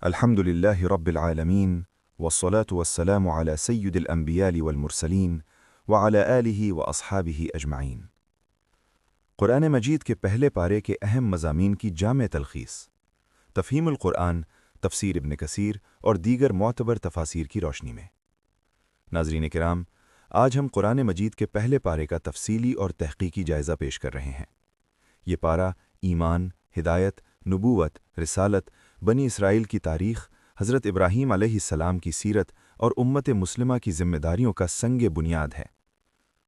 الحمد لله رب العالمين والصلاة والسلام على سيد الأنبياء والمرسلين وعلى آله وأصحابه أجمعين۔ قرآن مجید کے پہلے پارے کے اہم مضامین کی جامع تلخیص، تفہیم القرآن، تفسیر ابن کثیر اور دیگر معتبر تفاسیر کی روشنی میں۔ ناظرین کرام، آج ہم قرآن مجید کے پہلے پارے کا تفصیلی اور تحقیقی جائزہ پیش کر رہے ہیں۔ یہ پارہ ایمان، ہدایت، نبوت، رسالت، بنی اسرائیل کی تاریخ، حضرت ابراہیم علیہ السلام کی سیرت اور امت مسلمہ کی ذمہ داریوں کا سنگ بنیاد ہے۔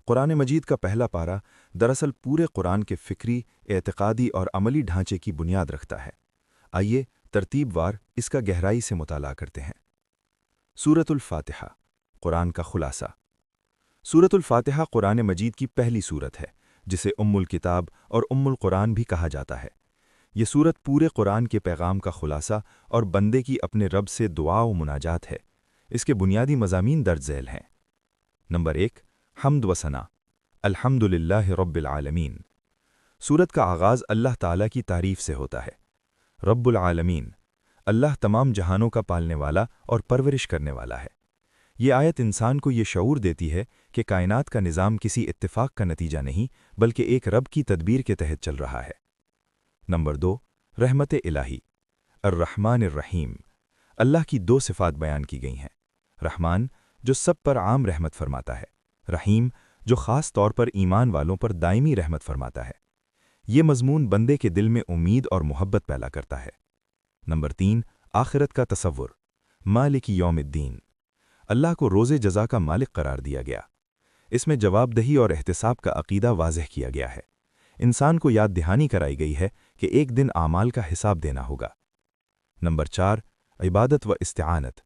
قرآن مجید کا پہلا پارہ دراصل پورے قرآن کے فکری، اعتقادی اور عملی ڈھانچے کی بنیاد رکھتا ہے۔ آئیے ترتیب وار اس کا گہرائی سے مطالعہ کرتے ہیں۔ سورۃ الفاتحہ، قرآن کا خلاصہ۔ سورۃ الفاتحہ قرآن مجید کی پہلی سورت ہے، جسے ام الکتاب اور ام القرآن بھی کہا جاتا ہے۔ یہ سورت پورے قرآن کے پیغام کا خلاصہ اور بندے کی اپنے رب سے دعا و مناجات ہے۔ اس کے بنیادی مضامین درج ذیل ہیں۔ نمبر 1، حمد و ثنا، الحمد للہ رب العالمین۔ سورت کا آغاز اللہ تعالیٰ کی تعریف سے ہوتا ہے۔ رب العالمین، اللہ تمام جہانوں کا پالنے والا اور پرورش کرنے والا ہے۔ یہ آیت انسان کو یہ شعور دیتی ہے کہ کائنات کا نظام کسی اتفاق کا نتیجہ نہیں، بلکہ ایک رب کی تدبیر کے تحت چل رہا ہے۔ نمبر 2، رحمت الہی، الرحمن الرحیم۔ اللہ کی دو صفات بیان کی گئی ہیں: رحمان، جو سب پر عام رحمت فرماتا ہے، رحیم، جو خاص طور پر ایمان والوں پر دائمی رحمت فرماتا ہے۔ یہ مضمون بندے کے دل میں امید اور محبت پیدا کرتا ہے۔ نمبر 3، آخرت کا تصور، مالک یوم الدین۔ اللہ کو روز جزا کا مالک قرار دیا گیا۔ اس میں جواب دہی اور احتساب کا عقیدہ واضح کیا گیا ہے۔ انسان کو یاد دہانی کرائی گئی ہے کہ ایک دن اعمال کا حساب دینا ہوگا۔ نمبر 4، عبادت و استعانت،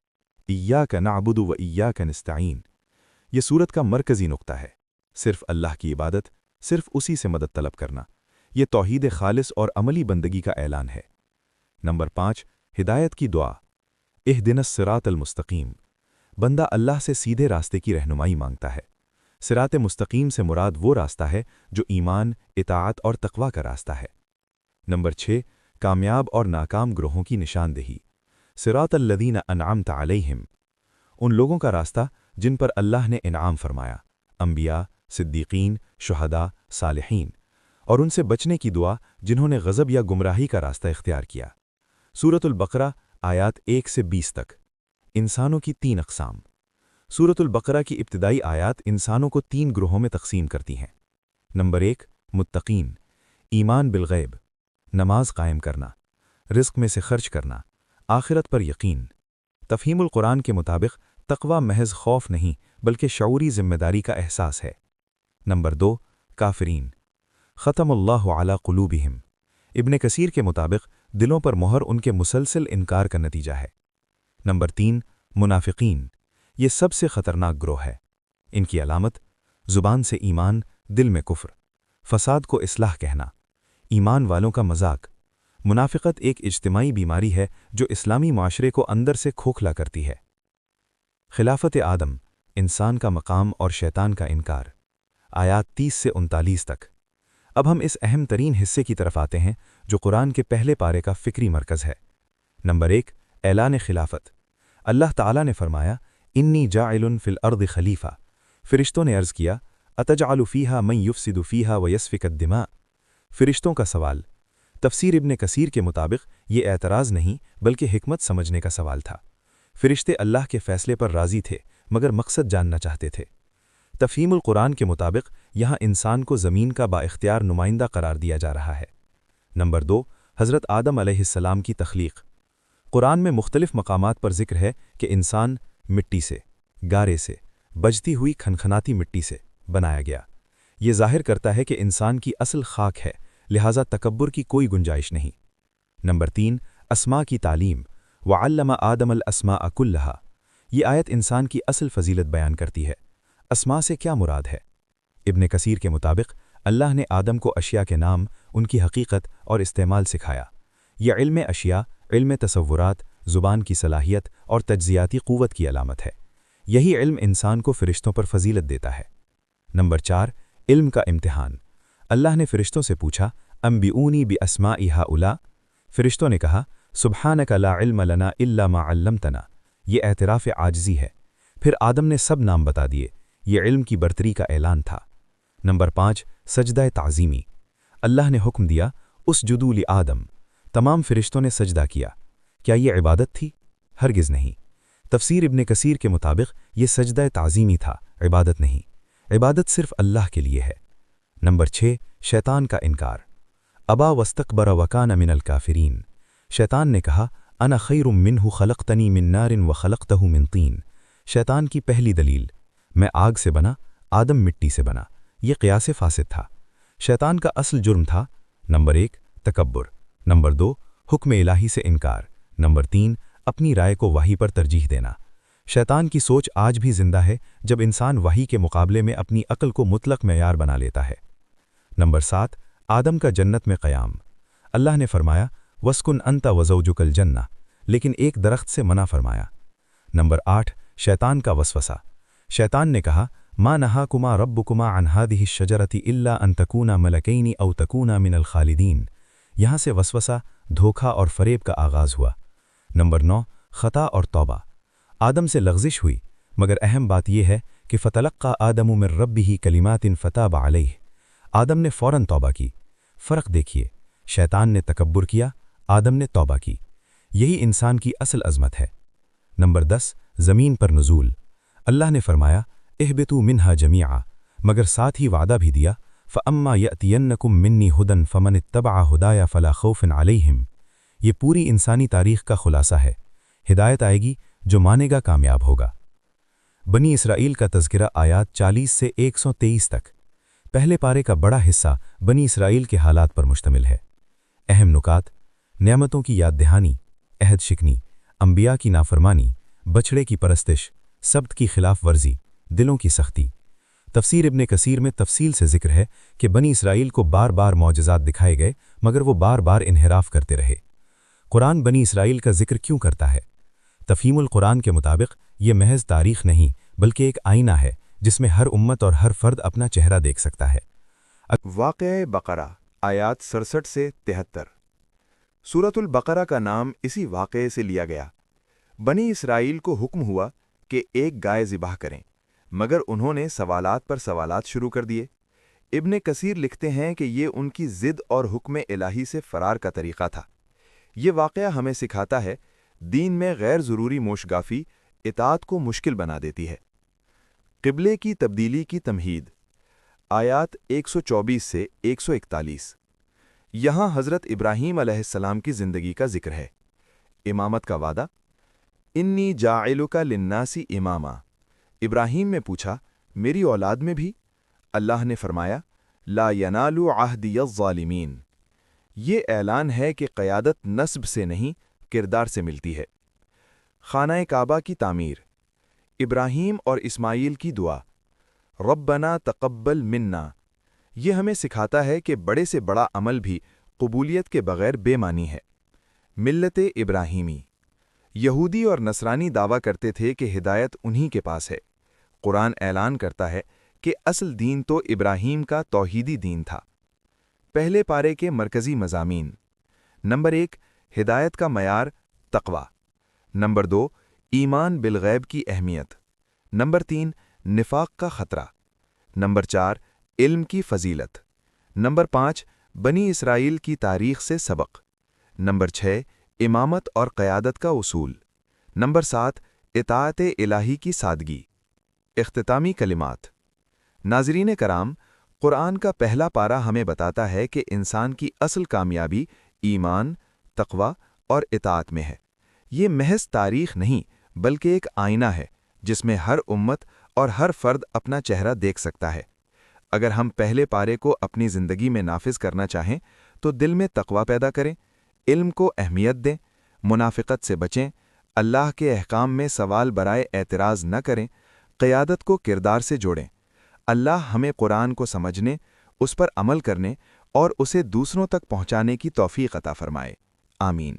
ایاک نعبد و ایاک نستعین۔ یہ سورت کا مرکزی نقطہ ہے۔ صرف اللہ کی عبادت، صرف اسی سے مدد طلب کرنا، یہ توحید خالص اور عملی بندگی کا اعلان ہے۔ نمبر 5، ہدایت کی دعا، اہدنا الصراط المستقیم۔ بندہ اللہ سے سیدھے راستے کی رہنمائی مانگتا ہے۔ صراط مستقیم سے مراد وہ راستہ ہے جو ایمان، اطاعت اور تقوی کا راستہ ہے۔ نمبر 6، کامیاب اور ناکام گروہوں کی نشاندہی، صراط الذین انعمت علیہم۔ ان لوگوں کا راستہ جن پر اللہ نے انعام فرمایا، انبیاء، صدیقین، شہداء، صالحین، اور ان سے بچنے کی دعا جنہوں نے غضب یا گمراہی کا راستہ اختیار کیا۔ سورۃ البقرہ آیات 1 سے 20 تک۔ انسانوں کی 3 اقسام۔ سورۃ البقرہ کی ابتدائی آیات انسانوں کو 3 گروہوں میں تقسیم کرتی ہیں۔ نمبر 1، متقین، ایمان بالغیب، نماز قائم کرنا، رزق میں سے خرچ کرنا، آخرت پر یقین۔ تفہیم القرآن کے مطابق تقوی محض خوف نہیں بلکہ شعوری ذمہ داری کا احساس ہے۔ نمبر 2، کافرین، ختم اللہ علی قلوبہم۔ ابن کثیر کے مطابق دلوں پر مہر ان کے مسلسل انکار کا نتیجہ ہے۔ نمبر 3، منافقین، یہ سب سے خطرناک گروہ ہے۔ ان کی علامت، زبان سے ایمان، دل میں کفر، فساد کو اصلاح کہنا، ایمان والوں کا مذاق۔ منافقت ایک اجتماعی بیماری ہے جو اسلامی معاشرے کو اندر سے کھوکھلا کرتی ہے۔ خلافت آدم، انسان کا مقام اور شیطان کا انکار، آیات 30 سے 39 تک۔ اب ہم اس اہم ترین حصے کی طرف آتے ہیں جو قرآن کے پہلے پارے کا فکری مرکز ہے۔ نمبر 1، اعلان خلافت۔ اللہ تعالیٰ نے فرمایا، انی جاعل فی الارض خلیفہ۔ فرشتوں نے عرض کیا، اتجعل فیہا من یفسد فیہا ویسفک الدماء۔ فرشتوں کا سوال۔ تفسیر ابن کثیر کے مطابق یہ اعتراض نہیں بلکہ حکمت سمجھنے کا سوال تھا۔ فرشتے اللہ کے فیصلے پر راضی تھے مگر مقصد جاننا چاہتے تھے۔ تفہیم القرآن کے مطابق یہاں انسان کو زمین کا بااختیار نمائندہ قرار دیا جا رہا ہے۔ نمبر 2، حضرت آدم علیہ السلام کی تخلیق۔ قرآن میں مختلف مقامات پر ذکر ہے کہ انسان مٹی سے، گارے سے، بجتی ہوئی کھنکھناتی مٹی سے بنایا گیا۔ یہ ظاہر کرتا ہے کہ انسان کی اصل خاک ہے، لہٰذا تکبر کی کوئی گنجائش نہیں۔ نمبر 3، اسماء کی تعلیم، وعلم آدم الاسماء کلہا۔ یہ آیت انسان کی اصل فضیلت بیان کرتی ہے۔ اسماء سے کیا مراد ہے؟ ابن کثیر کے مطابق اللہ نے آدم کو اشیاء کے نام، ان کی حقیقت اور استعمال سکھایا۔ یہ علم اشیاء، علم تصورات، زبان کی صلاحیت اور تجزیاتی قوت کی علامت ہے۔ یہی علم انسان کو فرشتوں پر فضیلت دیتا ہے۔ نمبر 4، علم کا امتحان۔ اللہ نے فرشتوں سے پوچھا، انبئونی باسماء ہؤلاء۔ فرشتوں نے کہا، سبحانک لا علم لنا الا ما علمتنا، یہ اعتراف عاجزی ہے۔ پھر آدم نے سب نام بتا دیے، یہ علم کی برتری کا اعلان تھا۔ نمبر 5، سجدہ تعظیمی۔ اللہ نے حکم دیا اسجدوا لآدم، تمام فرشتوں نے سجدہ کیا۔ کیا یہ عبادت تھی؟ ہرگز نہیں۔ تفسیر ابن کثیر کے مطابق یہ سجدہ تعظیمی تھا، عبادت نہیں۔ عبادت صرف اللہ کے لیے ہے۔ نمبر 6، شیطان کا انکار۔ ابا واستکبر وکان من الکافرین۔ شیطان نے کہا انا خیر منہ خلقتنی من نار وخلقتہ من طین۔ شیطان کی پہلی دلیل، میں آگ سے بنا، آدم مٹی سے بنا، یہ قیاس فاسد تھا۔ شیطان کا اصل جرم تھا نمبر 1، تکبر، نمبر 2، حکم الہی سے انکار، نمبر 3، اپنی رائے کو وحی پر ترجیح دینا۔ شیطان کی سوچ آج بھی زندہ ہے جب انسان وحی کے مقابلے میں اپنی عقل کو مطلق معیار بنا لیتا ہے۔ نمبر 7، آدم کا جنت میں قیام۔ اللہ نے فرمایا وَاسْكُنْ أَنْتَ وَزَوْجُكَ الْجَنَّةَ، لیکن ایک درخت سے منع فرمایا۔ نمبر 8، شیطان کا وسوسہ۔ شیطان نے کہا مَا نَهَاكُمَا رَبُّكُمَا عَنْ هَذِهِ الشَّجَرَةِ إِلَّا أَن تَكُونَا مَلَكَيْنِ أَوْ تَكُونَا مِنَ الْخَالِدِينَ۔ یہاں سے وسوسہ، دھوکہ اور فریب کا آغاز ہوا۔ نمبر 9، خطا اور توبہ۔ آدم سے لغزش ہوئی، مگر اہم بات یہ ہے کہ فَتَلَقَّى آدَمُ مِن رَبِّهِ كَلِمَاتٍ فَتَابَ عَلَيْهِ۔ آدم نے فوراً توبہ کی۔ فرق دیکھیے، شیطان نے تکبر کیا، آدم نے توبہ کی۔ یہی انسان کی اصل عظمت ہے۔ نمبر 10، زمین پر نزول۔ اللہ نے فرمایا اہبطوا منہا جمیعا، مگر ساتھ ہی وعدہ بھی دیا فَأَمَّا يَأْتِيَنَّكُم مِّنِّي هُدًى فَمَنِ اتَّبَعَ هُدَايَ فَلَا خَوْفٌ عَلَيْهِمْ۔ یہ پوری انسانی تاریخ کا خلاصہ ہے۔ ہدایت آئے گی، جو مانے گا کامیاب ہوگا۔ بنی اسرائیل کا تذکرہ آیات 40 سے 123 تک۔ پہلے پارے کا بڑا حصہ بنی اسرائیل کے حالات پر مشتمل ہے۔ اہم نکات: نعمتوں کی یاد دہانی، عہد شکنی، انبیاء کی نافرمانی، بچڑے کی پرستش، سبت کی خلاف ورزی، دلوں کی سختی۔ تفسیر ابن کثیر میں تفصیل سے ذکر ہے کہ بنی اسرائیل کو بار بار معجزات دکھائے گئے مگر وہ بار بار انحراف کرتے رہے۔ قرآن بنی اسرائیل کا ذکر کیوں کرتا ہے؟ تفہیم القرآن کے مطابق یہ محض تاریخ نہیں بلکہ ایک آئینہ ہے جس میں ہر امت اور ہر فرد اپنا چہرہ دیکھ سکتا ہے۔ واقعہ بقرہ آیات 67 سے 73۔ سورۃ البقرہ کا نام اسی واقعے سے لیا گیا۔ بنی اسرائیل کو حکم ہوا کہ ایک گائے ذبح کریں، مگر انہوں نے سوالات پر سوالات شروع کر دیے۔ ابن کثیر لکھتے ہیں کہ یہ ان کی ضد اور حکم الہی سے فرار کا طریقہ تھا۔ یہ واقعہ ہمیں سکھاتا ہے دین میں غیر ضروری موشگافی اطاعت کو مشکل بنا دیتی ہے۔ قبلے کی تبدیلی کی تمہید، آیات 124 سے 141۔ یہاں حضرت ابراہیم علیہ السلام کی زندگی کا ذکر ہے۔ امامت کا وعدہ، انی جاعلک للناس اماما۔ ابراہیم نے پوچھا میری اولاد میں بھی؟ اللہ نے فرمایا لا ینال عہدی الظالمین۔ یہ اعلان ہے کہ قیادت نسب سے نہیں کردار سے ملتی ہے۔ خانہ کعبہ کی تعمیر، ابراہیم اور اسماعیل کی دعا ربنا تقبل منا۔ یہ ہمیں سکھاتا ہے کہ بڑے سے بڑا عمل بھی قبولیت کے بغیر بے معنی ہے۔ ملت ابراہیمی، یہودی اور نصرانی دعویٰ کرتے تھے کہ ہدایت انہی کے پاس ہے۔ قرآن اعلان کرتا ہے کہ اصل دین تو ابراہیم کا توحیدی دین تھا۔ پہلے پارے کے مرکزی مضامین: نمبر 1، ہدایت کا معیار تقوی، نمبر 2، ایمان بالغیب کی اہمیت، نمبر 3، نفاق کا خطرہ، نمبر 4، علم کی فضیلت، نمبر 5، بنی اسرائیل کی تاریخ سے سبق، نمبر 6، امامت اور قیادت کا اصول، نمبر 7، اطاعت الہی کی سادگی۔ اختتامی کلمات۔ ناظرین کرام، قرآن کا پہلا پارہ ہمیں بتاتا ہے کہ انسان کی اصل کامیابی ایمان، تقوی اور اطاعت میں ہے۔ یہ محض تاریخ نہیں بلکہ ایک آئینہ ہے جس میں ہر امت اور ہر فرد اپنا چہرہ دیکھ سکتا ہے۔ اگر ہم پہلے پارے کو اپنی زندگی میں نافذ کرنا چاہیں تو دل میں تقوی پیدا کریں، علم کو اہمیت دیں، منافقت سے بچیں، اللہ کے احکام میں سوال برائے اعتراض نہ کریں، قیادت کو کردار سے جوڑیں۔ اللہ ہمیں قرآن کو سمجھنے، اس پر عمل کرنے اور اسے دوسروں تک پہنچانے کی توفیق عطا فرمائے۔ آمین۔